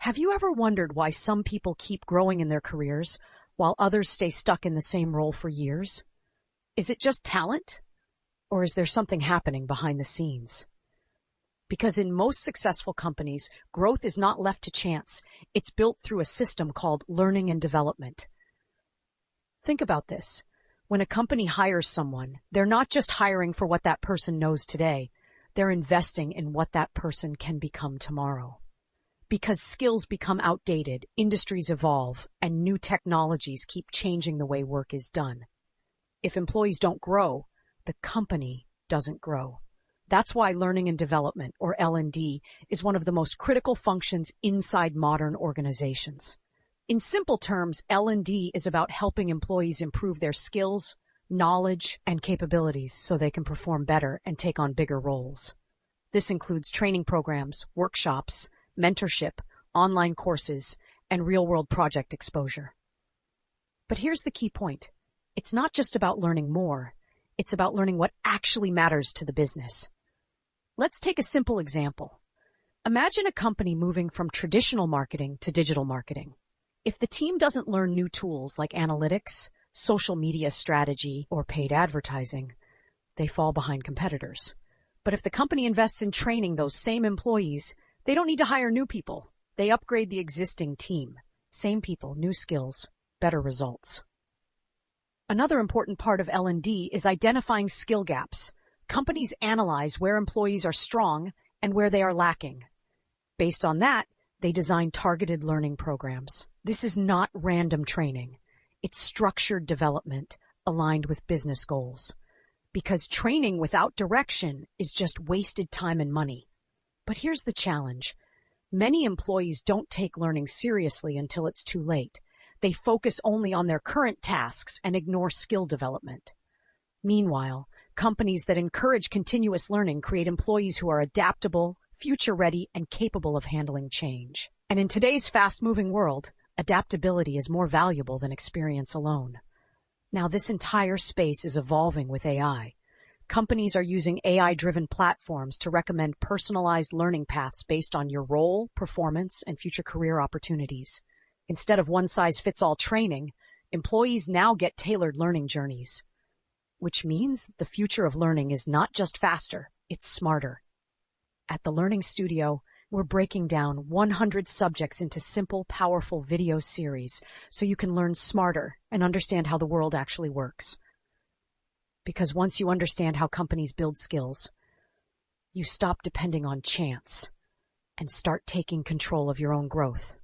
Have you ever wondered why some people keep growing in their careers while others stay stuck in the same role for years? Is it just talent? Or is there something happening behind the scenes? Because in most successful companies, growth is not left to chance. It's built through a system called learning and development. Think about this. When a company hires someone, they're not just hiring for what that person knows today. They're investing in what that person can become tomorrow. Because skills become outdated, industries evolve, and new technologies keep changing the way work is done. If employees don't grow, the company doesn't grow. That's why learning and development, or L&D, is one of the most critical functions inside modern organizations. In simple terms, L&D is about helping employees improve their skills, knowledge, and capabilities so they can perform better and take on bigger roles. This includes training programs, workshops, mentorship, online courses, and real-world project exposure. But here's the key point. It's not just about learning more. It's about learning what actually matters to the business. Let's take a simple example. Imagine a company moving from traditional marketing to digital marketing. If the team doesn't learn new tools like analytics, social media strategy, or paid advertising, they fall behind competitors. But if the company invests in training those same employees, they don't need to hire new people. They upgrade the existing team. Same people, new skills, better results. Another important part of L&D is identifying skill gaps. Companies analyze where employees are strong and where they are lacking. Based on that, they design targeted learning programs. This is not random training. It's structured development aligned with business goals. Because training without direction is just wasted time and money. But here's the challenge. Many employees don't take learning seriously until it's too late. They focus only on their current tasks and ignore skill development. Meanwhile, companies that encourage continuous learning create employees who are adaptable, future-ready, and capable of handling change. And in today's fast-moving world, adaptability is more valuable than experience alone. Now, this entire space is evolving with AI. Companies are using AI-driven platforms to recommend personalized learning paths based on your role, performance, and future career opportunities. Instead of one-size-fits-all training, employees now get tailored learning journeys. Which means the future of learning is not just faster, it's smarter. At the Learning Studio, we're breaking down 100 subjects into simple, powerful video series so you can learn smarter and understand how the world actually works. Because once you understand how companies build skills, you stop depending on chance and start taking control of your own growth.